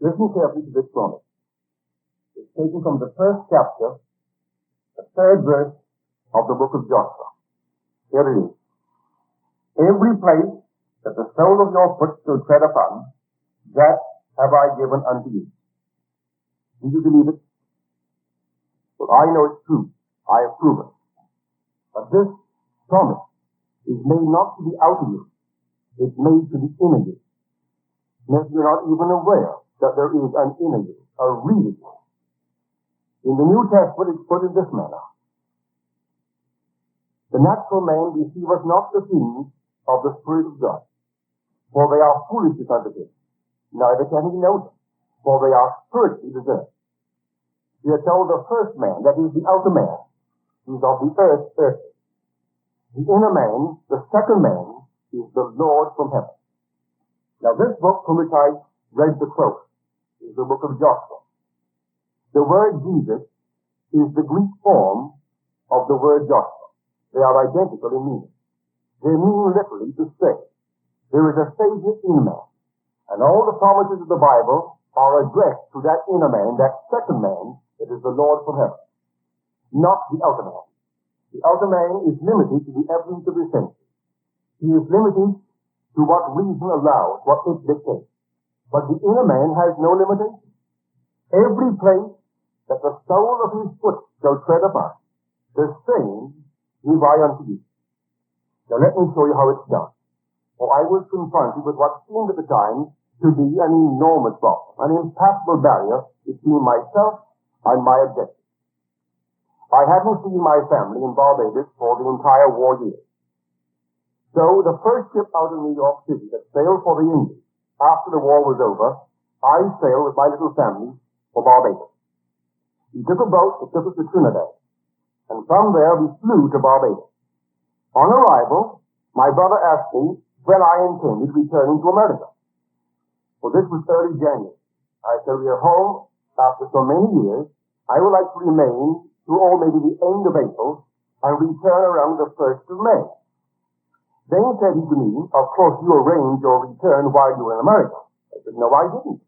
Listen carefully to this promise. It's taken from the first chapter, the third verse of the book of Joshua. Here it is. Every place that the sole of your foot shall tread upon, that have I given unto you. Do you believe it? Well, I know it's true. I have proven. But this promise is made not to the outer you. It's made to the inner you. Maybe you're not even aware that there is an inner you, a real you. In the New Testament, it's put in this manner. The natural man receiveth not the things of the Spirit of God, for they are foolishness unto him. Neither can he know them, for they are spiritually discerned. We are told the first man, that is the outer man, is of the earth, earthly. The inner man, the second man, is the Lord from heaven. Now this book from which I read the quote is the book of Joshua. The word Jesus is the Greek form of the word Joshua. They are identical in meaning. They mean literally to say, there is a Savior in man. And all the promises of the Bible are addressed to that inner man, that second man, that is the Lord from heaven. Not the outer man. The outer man is limited to the evidence of his senses. He is limited to what reason allows, what it dictates. But the inner man has no limitation. Every place that the sole of his foot shall tread upon, the same give I unto you. Now let me show you how it's done. For I was confronted with what seemed at the time to be an enormous problem, an impassable barrier between myself and my objective. I hadn't seen my family in Barbados for the entire war year. So the first ship out of New York City that sailed for the Indies, after the war was over, I sailed with my little family for Barbados. We took a boat that took us to Trinidad, and from there we flew to Barbados. On arrival, my brother asked me when I intended returning to America. Well, this was early January. I said, we are home after so many years. I would like to remain through maybe the end of April and return around the 1st of May. Then said he to me, of course you arranged your return while you were in America. I said, no, I didn't.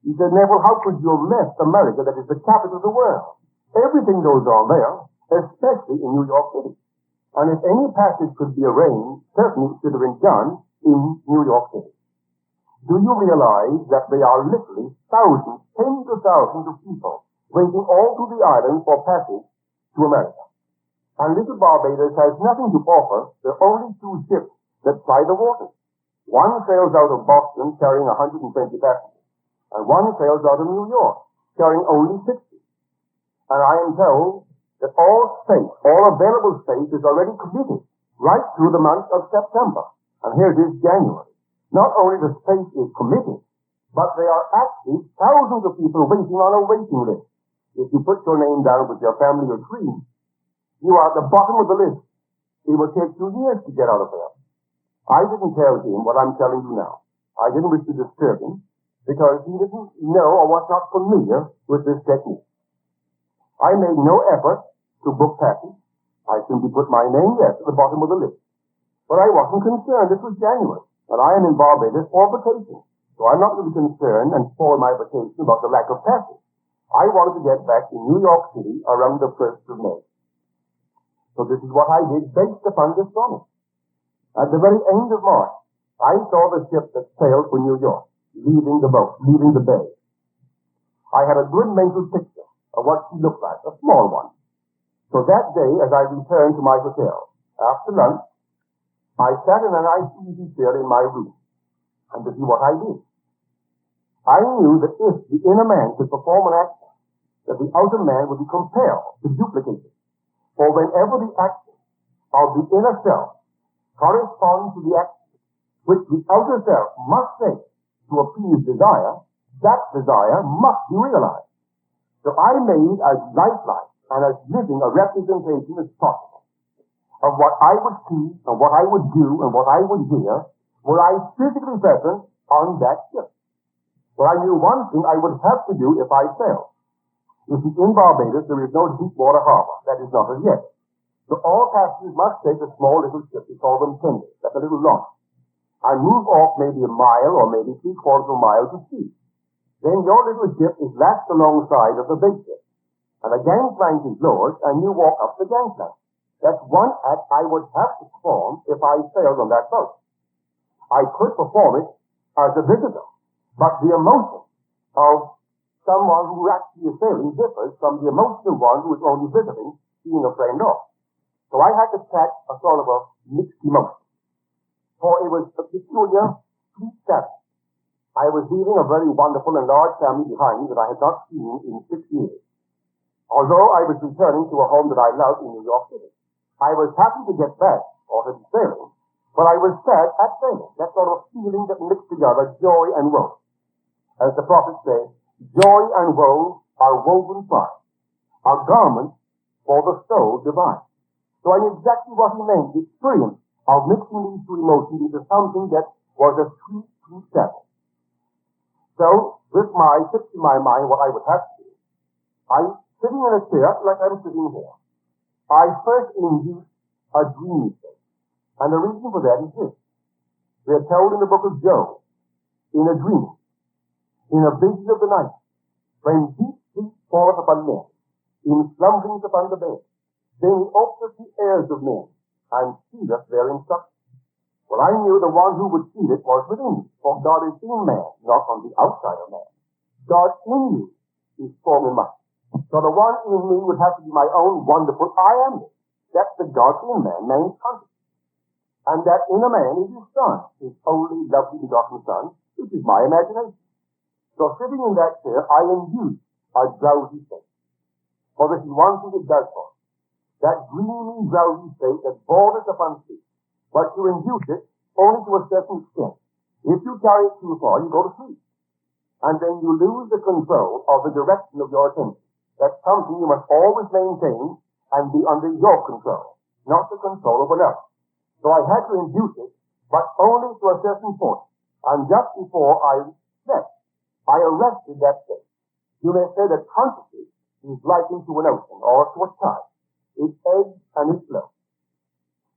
He said, Neville, how could you have left America, that is the capital of the world? Everything goes on there, especially in New York City. And if any passage could be arranged, certainly it should have been done in New York City. Do you realize that there are literally thousands, tens of thousands of people waiting all through the island for passage to America? And little Barbados has nothing to offer. There are only two ships that ply the waters. One sails out of Boston carrying 120 passengers, and one sails out of New York carrying only 60. And I am told that all space, all available space is already committed right through the month of September. And here it is January. Not only the space is committed, but there are actually thousands of people waiting on a waiting list. If you put your name down with your family or tree, you are at the bottom of the list. It will take 2 years to get out of there. I didn't tell him what I'm telling you now. I didn't wish to disturb him because he didn't know or was not familiar with this technique. I made no effort to book passage. I simply put my name, yes, at the bottom of the list. But I wasn't concerned. This was January, and I am in Barbados for vacation. So I'm not really concerned and spoil my vacation about the lack of passage. I wanted to get back to New York City around the 1st of May. So this is what I did based upon this promise. At the very end of March, I saw the ship that sailed for New York, leaving the boat, leaving the bay. I had a good mental picture of what she looked like, a small one. So that day, as I returned to my hotel, after lunch, I sat in a nice easy chair in my room, and to see what I did. I knew that if the inner man could perform an action, that the outer man would be compelled to duplicate it. For whenever the action of the inner self corresponds to the action which the outer self must take to appease desire, that desire must be realized. So I made as lifelike and as living a representation as possible of what I would see and what I would do and what I would hear were I physically present on that ship. But I knew one thing I would have to do if I sailed. You see, in Barbados there is no deep water harbor. That is not as yet. So all passengers must take a small little ship. We call them tenders. That's a little launch. And move off maybe a mile or maybe 3/4 of a mile to sea. then your little ship is lashed alongside of the big ship, and the gangplank is lowered, and you walk up the gangplank. That's one act I would have to perform if I sailed on that boat. I could perform it as a visitor, but the emotion of someone who actually is sailing differs from the emotion of one who is only visiting, seeing a friend off. So I had to catch a sort of a mixed emotion. For it was a peculiar, sweet sadness. I was leaving a very wonderful and large family behind me that I had not seen in 6 years. Although I was returning to a home that I loved in New York City. I was happy to get back, or to be sailing, but I was sad at sailing. That sort of feeling that mixed together joy and woe. As the prophet says, joy and woe are woven fine, are garments for the soul divine. So I knew exactly what he meant, the experience of mixing these two emotions into something that was a sweet, sweet sadness. So, with fixed in my mind what I would have to do, I'm sitting in a chair like I'm sitting here. I first induced a dreamy state. And the reason for that is this. We are told in the book of Job, in a dream, in a vision of the night, when deep sleep falleth upon men, in slumberings upon the bed, then he openeth the ears of men, and seeth their instruction. Well, I knew the one who would see it was within me, for God is in man, not on the outside of man. God in you is forming mine. So the one in me would have to be my own wonderful I am. That's the God in man, man's consciousness. And that in a man is his son, his only lovely begotten son, which is my imagination. So sitting in that chair, I induce a drowsy state. For this is one thing it does for us. That dreamy, drowsy state that borders upon sleep. But you induce it only to a certain extent. If you carry it too far, you go to sleep. And then you lose the control of the direction of your attention. That's something you must always maintain and be under your control, not the control of another. So I had to induce it, but only to a certain point. And just before I slept, I arrested that state. You may say that consciousness is likened to an ocean or to a tide. It ebbs and it flows.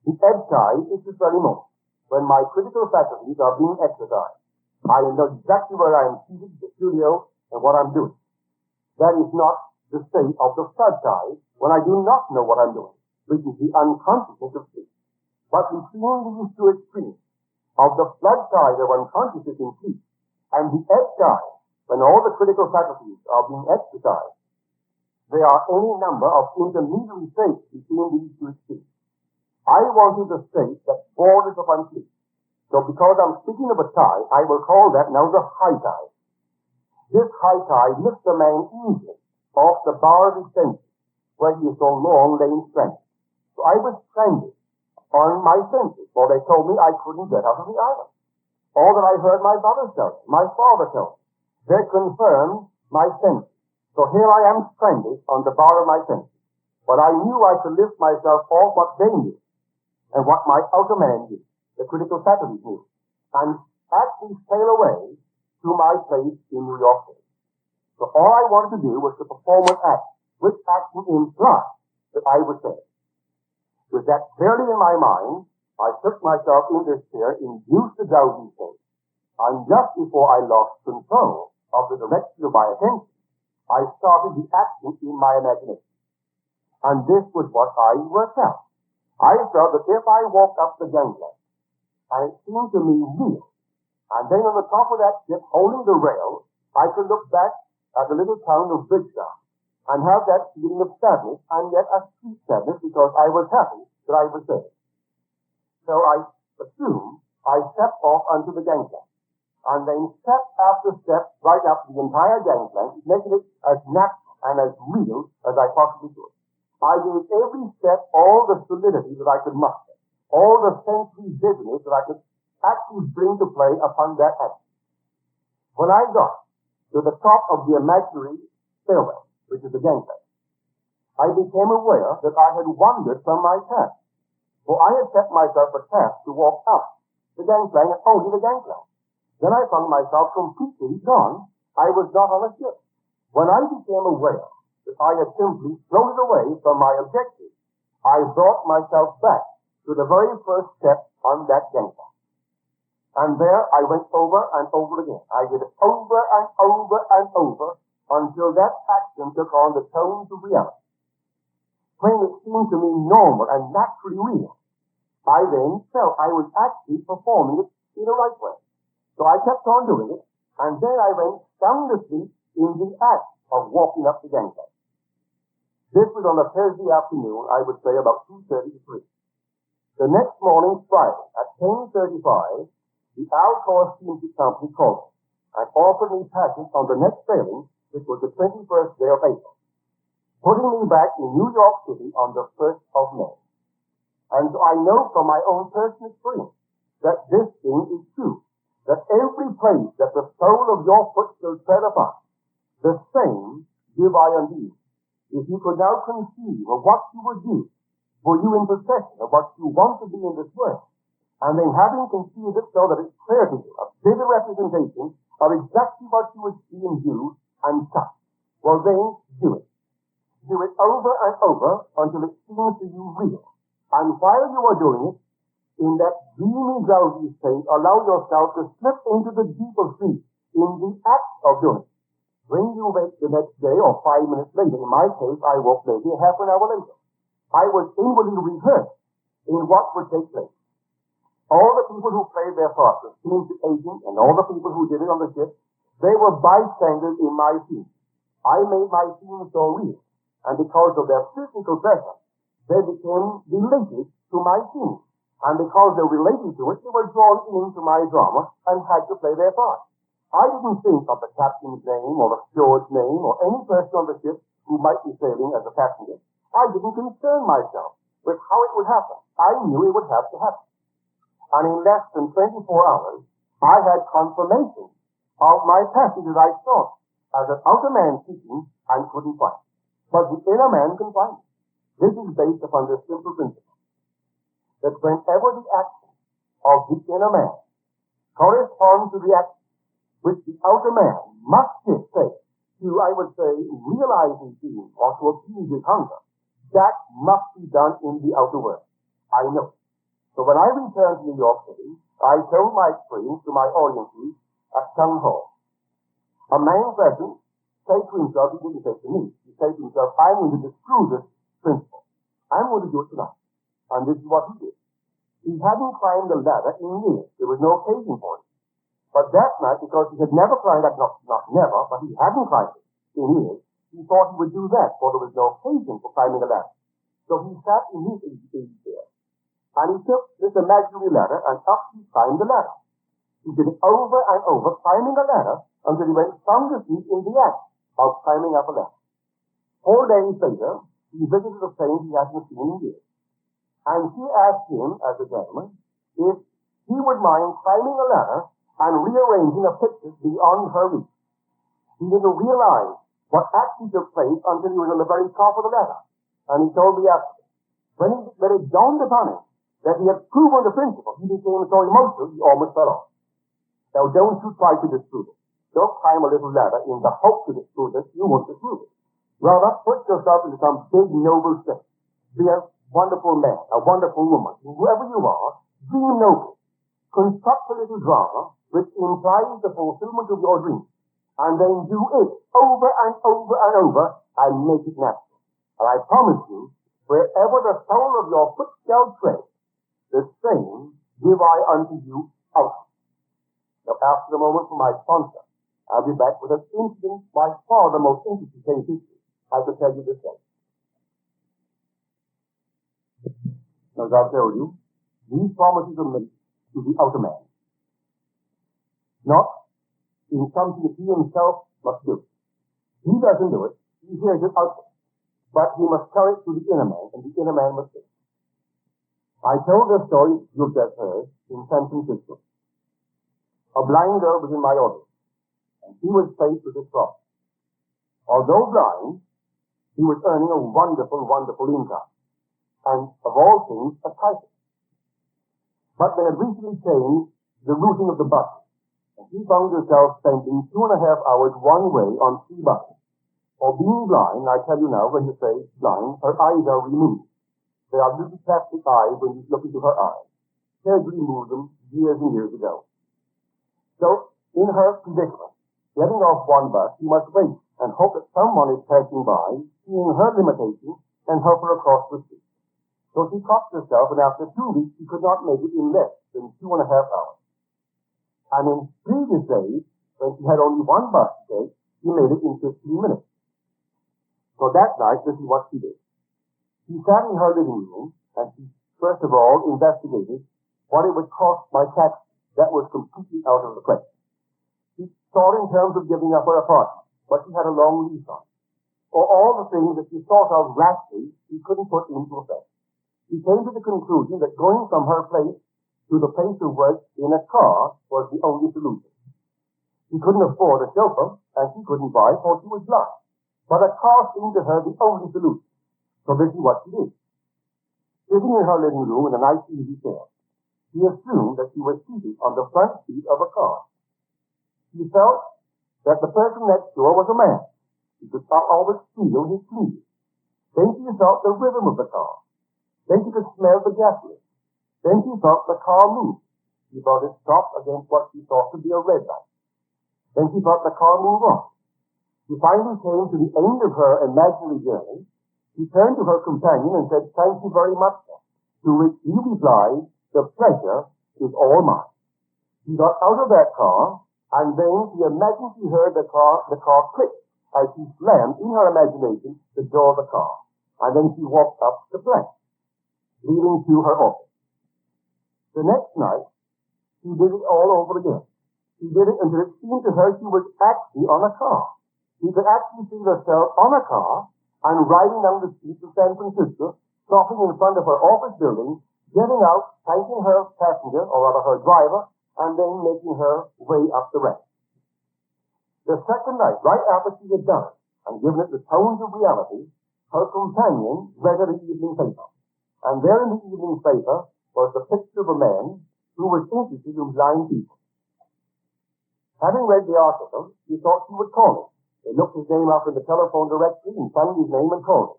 The ebb tide is this very moment, when my critical faculties are being exercised. I know exactly where I am seated in the studio and what I'm doing. That is not the state of the flood tide when I do not know what I'm doing, which is the unconsciousness of sleep. But between these two extremes of the flood tide of unconsciousness in sleep and the ebb tide, when all the critical faculties are being exercised, there are any number of intermediary states between these two extremes. I wanted the state that borders upon sleep. So because I'm speaking of a tide, I will call that now the high tide. This high tide lifts a man easily off the bar of his senses, where he is so long laying stranded. So I was stranded on my senses, for they told me I couldn't get out of the island. All that I heard my brother tell me, my father tell me, they confirmed my senses. So here I am stranded on the bar of my senses. But I knew I could lift myself off what they knew, and what my outer man knew, the critical faculties knew, and actually sail away to my place in New York City. So all I wanted to do was to perform an act, which action implied that I was saved. With that clearly in my mind, I took myself in this chair, induced the drowsy state, and just before I lost control of the direction of my attention, I started the action in my imagination. And this was what I worked out. I felt that if I walked up the gangplank, and it seemed to me real, and then on the top of that ship, holding the rail, I could look back at the little town of Bridgetown, and have that feeling of sadness, and yet a sweet sadness, because I was happy that I was there. So I assumed I stepped off onto the gangplank, and then step after step right up the entire gangplank, making it as natural and as real as I possibly could. I gave every step all the solidity that I could muster, all the sensory vividness that I could actually bring to play upon that action. When I got to the top of the imaginary stairway, which is the gangplank, I became aware that I had wandered from my task, for I had set myself a task to walk up the gangplank and only the gangplank. Then I found myself completely gone. I was not on a ship. When I became aware that I had simply floated away from my objective, I brought myself back to the very first step on that gangplank. And there I went over and over again. I did it over and over and over until that action took on the tones of reality. When it seemed to me normal and naturally real, I then felt I was actually performing it in the right way. So I kept on doing it, and then I went sound asleep in the act of walking up the gangplank. This was on a Thursday afternoon, I would say about 2:30 to 3. The next morning, Friday, at 10:35, the Alcor Steamship Company called me and offered me passage on the next sailing, which was the 21st day of April, putting me back in New York City on the 1st of May. And so I know from my own personal experience that this thing is true, that every place that the sole of your foot shall tread upon, the same give I unto you. If you could now conceive of what you would do for you in possession of what you want to be in this world, and then having conceived it so that it's clear to you, a vivid representation of exactly what you would see and do and touch, well then, do it. Do it over and over until it seems to you real. And while you are doing it, in that dreamy, drowsy state, allow yourself to slip into the deep of sleep in the act of doing it. When you wake the next day or 5 minutes later, in my case, I woke maybe half an hour later, I was inwardly rehearsed in what would take place. All the people who played their parts, the steamship agent and all the people who did it on the ship, they were bystanders in my scene. I made my scene so real, and because of their physical presence, they became related to my scene. And because they related to it, they were drawn into my drama and had to play their part. I didn't think of the captain's name or the steward's name or any person on the ship who might be sailing as a passenger. I didn't concern myself with how it would happen. I knew it would have to happen. And in less than 24 hours, I had confirmation of my passage as I saw it, as an outer man seeking and couldn't find. But the inner man can find it. This is based upon this simple principle, that whenever the action of the inner man corresponds to the action which the outer man must say to, I would say, realize his being or to appease his hunger, that must be done in the outer world. I know. So when I returned to New York City, I told my experience to my audiences at Town Hall. A man present said to himself, he didn't say to me, he said to himself, I'm going to disprove this principle. I'm going to do it tonight. And this is what he did. He hadn't climbed the ladder in years. There was no occasion for it. But that night, because he had never climbed it, not never, but he hadn't climbed it in years, he thought he would do that, for there was no occasion for climbing the ladder. So he sat in his easy chair. And he took this imaginary ladder and up he climbed the ladder. He did it over and over, climbing the ladder, until he went sound asleep in the act of climbing up a ladder. 4 days later, he visited a friend he hadn't seen in years. And she asked him, as a gentleman, if he would mind climbing a ladder and rearranging a picture beyond her reach. He didn't realize what actually took place until he was on the very top of the ladder. And he told me after. When it dawned upon him that he had proven the principle, he became so emotional he almost fell off. Now don't you try to disprove it. Don't climb a little ladder in the hope to disprove it. You won't disprove it. Rather, put yourself into some big, noble state. Be a wonderful man, a wonderful woman, whoever you are, dream nobly. Construct a little drama which implies the fulfillment of your dream, and then do it over and over and over and make it natural. And I promise you, wherever the sole of your foot shall tread, the same give I unto you out. Now, after a moment from my sponsor, I'll be back with an incident by far the most interesting case history I could tell you this day. As I've told you, these promises are made to the outer man, not in something that he himself must do. He doesn't do it, he hears it outside, but he must tell it to the inner man, and the inner man must do it. I told this story you've just heard in San Francisco. A blind girl was in my audience, and she was faced with this problem. Although blind, he was earning a wonderful, wonderful income, and of all things, a title. But they had recently changed the routing of the buses, and she found herself spending 2.5 hours one way on 3 buses. For being blind, I tell you now, when you say blind, her eyes are removed. They are little plastic eyes when you look into her eyes. Surgery removed them years and years ago. So, in her predicament, getting off one bus, she must wait and hope that someone is passing by, seeing her limitation, and help her across the street. So she cocked herself, and after 2 weeks, she could not make it in less than 2.5 hours. And in previous days, when she had only one bus to take, she made it in 15 minutes. So that night, this is what she did. She sat in her living room, and she first of all investigated what it would cost by taxi. That was completely out of the question. She thought in terms of giving up her apartment, but she had a long lease on it. Or all the things that she thought of rashly, she couldn't put into effect. She came to the conclusion that going from her place to the place of work in a car was the only solution. She couldn't afford a chauffeur, and she couldn't buy, for she was blind. But a car seemed to her the only solution. So this is what she did. Sitting in her living room in a nice easy chair, she assumed that she was seated on the front seat of a car. She felt that the person next door was a man. She could always feel his sleeve. Then she felt the rhythm of the car. Then she could smell the gasoline. Then she felt the car move. She felt it stop against what she thought to be a red light. Then she felt the car move on. She finally came to the end of her imaginary journey. She turned to her companion and said, "Thank you very much, sir." To which he replied, "The pleasure is all mine." She got out of that car, and then she imagined she heard the car click as she slammed in her imagination the door of the car. And then she walked up the plank, leading to her office. The next night, she did it all over again. She did it until it seemed to her she was actually on a car. She could actually see herself on a car and riding down the streets of San Francisco, stopping in front of her office building, getting out, thanking her passenger, or rather her driver, and then making her way up the ramp. The second night, right after she had done it, and given it the tones of reality, her companion read the evening paper. And there in the evening paper was the picture of a man who was interested in blind people. Having read the article, she thought she would call him. They looked his name up in the telephone directory and found his name and called him.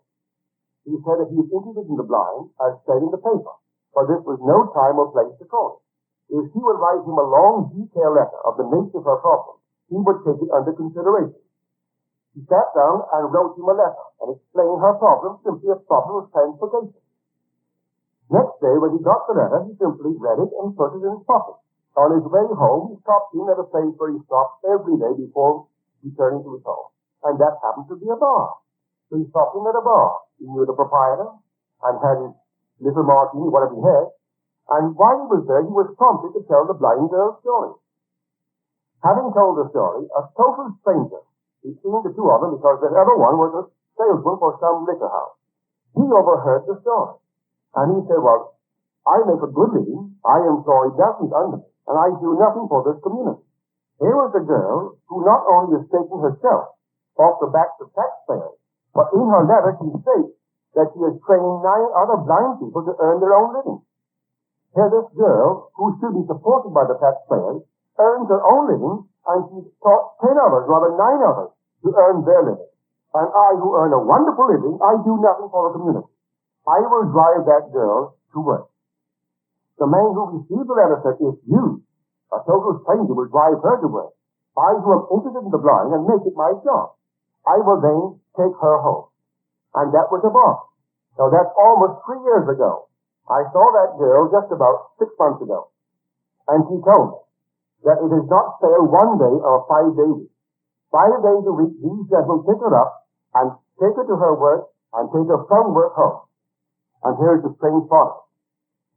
He said if he was interested in the blind, as said in the paper, for this was no time or place to call him. If she would write him a long, detailed letter of the nature of her problem, he would take it under consideration. She sat down and wrote him a letter and explained her problem, simply a problem of transportation. Next day, when he got the letter, he simply read it and put it in his pocket. On his way home, he stopped in at a place where he stopped every day before returning to his home. And that happened to be a bar. So he stopped in at a bar. He knew the proprietor and had his little martini, whatever he had. And while he was there, he was prompted to tell the blind girl's story. Having told the story, a total stranger, between the two of them, because the other one was a salesman for some liquor house, he overheard the story. And he said, "Well, I make a good living, I employ dozens under me, and I do nothing for this community. Here was a girl who not only is taking herself off the backs of taxpayers, but in her letter she states that she is training 9 other blind people to earn their own living. Here this girl, who should be supported by the taxpayers, earns her own living, and she's taught 10 others, rather 9 others, to earn their living. And I, who earn a wonderful living, I do nothing for the community. I will drive that girl to work." The man who received the letter said, "If you, a total stranger, will drive her to work, I who am interested in the blind and make it my job, I will then take her home." And that was a bargain. Now that's almost 3 years ago. I saw that girl just about 6 months ago. And she told me that it is not fair 1 day or a 5-day week. 5 days a week, these gentlemen pick her up and take her to her work and take her from work home. And here's the strange part.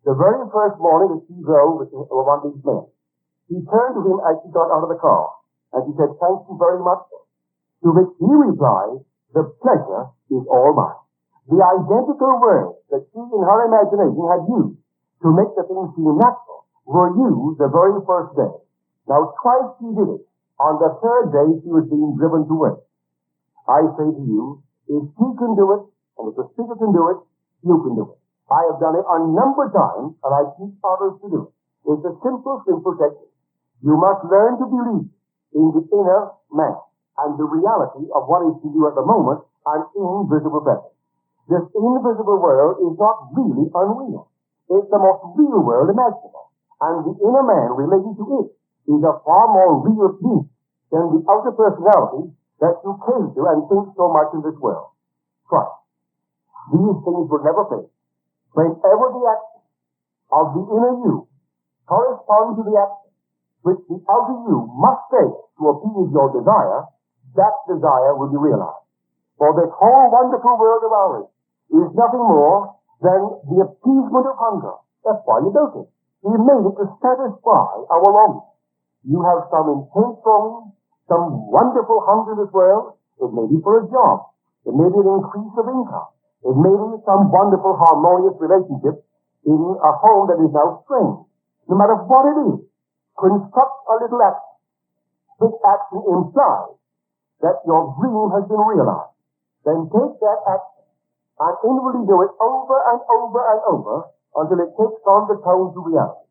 The very first morning that she drove with one of these men, she turned to him as she got out of the car, and she said, "Thank you very much, sir." To which he replied, "The pleasure is all mine." The identical words that she in her imagination had used to make the thing seem natural were used the very first day. Now twice she did it. On the third day she was being driven to work. I say to you, if she can do it, and if the speaker can do it, you can do it. I have done it a number of times, and I teach others to do it. It's a simple technique. You must learn to believe in the inner man and the reality of what is to you at the moment an invisible presence. This invisible world is not really unreal. It's the most real world imaginable. And the inner man relating to it is a far more real being than the outer personality that you came to and think so much in this world. Christ. These things will never fail. Whenever the action of the inner you corresponds to the action which the outer you must take to appease your desire, that desire will be realized. For this whole wonderful world of ours is nothing more than the appeasement of hunger. That's why you built it. We made it to satisfy our longing. You have some intense longing, some wonderful hunger in this world. It may be for a job. It may be an increase of income. It may be some wonderful harmonious relationship in a home that is now strained. No matter what it is, construct a little action. This action implies that your dream has been realized. Then take that action and inwardly do it over and over and over until it takes on the tone to reality.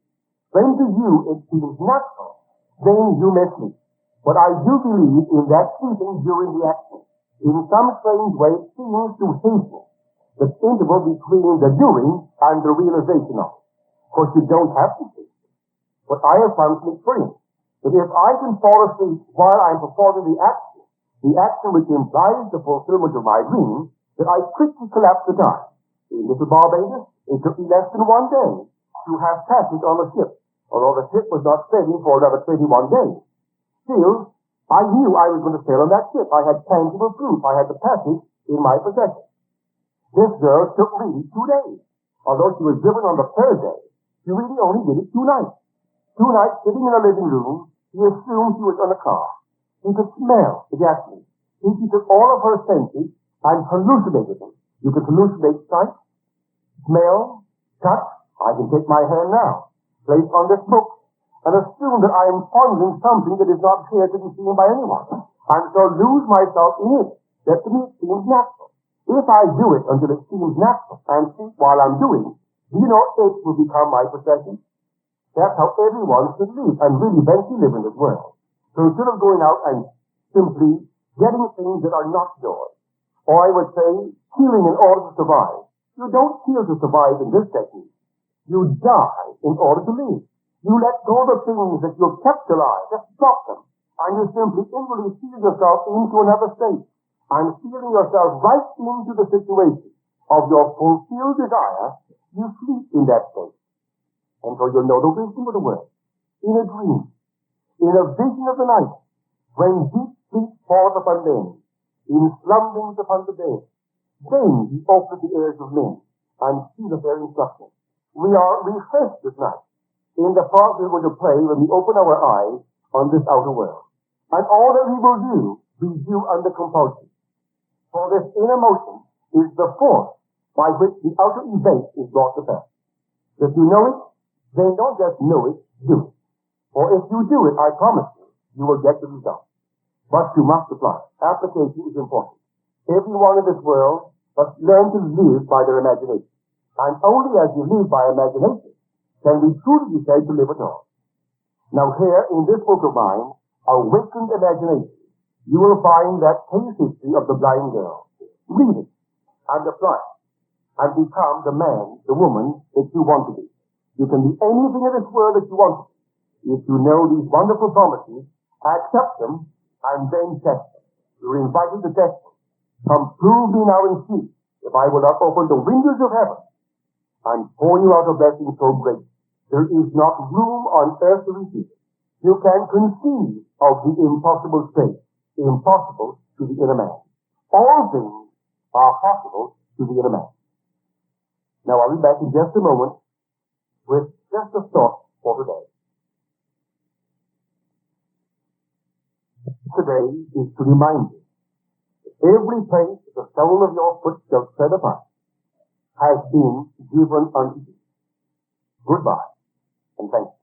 When to you it seems natural, then you may sleep. But I do believe in that sleeping during the action. In some strange way, it seems to hasten the interval between the doing and the realization of it. Of course, you don't have to sleep. But I have found from experience that if I can fall asleep while I'm performing the action which implies the fulfillment of my dream, that I quickly collapse the time. In Little Barbados, it took me less than 1 day to have passage on the ship, although the ship was not sailing for another 21 days. Still, I knew I was going to sail on that ship. I had tangible proof. I had the passage in my possession. This girl took really 2 days. Although she was driven on the third day, she really only did it 2 nights. 2 nights sitting in a living room, she assumed she was on a car. She could smell the gasoline. She took all of her senses and hallucinated them. You can hallucinate sight, smell, touch. I can take my hand now, place on this book, and assume that I am pondering something that is not here to be seen by anyone, and so lose myself in it. That to me it seems natural. If I do it until it seems natural and sleep while I'm doing, do you know it will become my possession? That's how everyone should live, and really eventually live in this world. So instead of going out and simply getting things that are not yours, or I would say, killing in order to survive, you don't kill to survive in this technique. You die in order to live. You let go of the things that you've kept alive, just drop them, and you simply inwardly seal yourself into another state, and sealing yourself right into the situation of your fulfilled desire, you sleep in that state. And so you'll know the wisdom of the word. In a dream, in a vision of the night, when deep sleep falls upon men, in slumberings upon the bed, then he opens the ears of men, and sealeth their instruction. We are refreshed this night in the part we're going to play when we open our eyes on this outer world. And all that we will do under compulsion. For this inner motion is the force by which the outer event is brought to pass. If you know it, then don't just know it, do it. For if you do it, I promise you, you will get the result. But you must apply. Application is important. Everyone in this world must learn to live by their imagination. And only as you live by imagination can we truly be said to live at all. Now here, in this book of mine, Awakened Imagination, you will find that case history of the blind girl. Read it and apply it and become the man, the woman that you want to be. You can be anything in this world that you want to be. If you know these wonderful promises, accept them and then test them. You're invited to test them. Come prove me now and see if I will not open the windows of heaven and pour you out a blessing so great. There is not room on earth to receive it. You can conceive of the impossible state, impossible to the inner man. All things are possible to the inner man. Now I'll be back in just a moment with just a thought for today. Today is to remind you that every place the sole of your foot shall tread upon has been given unto you. Goodbye, and thank you.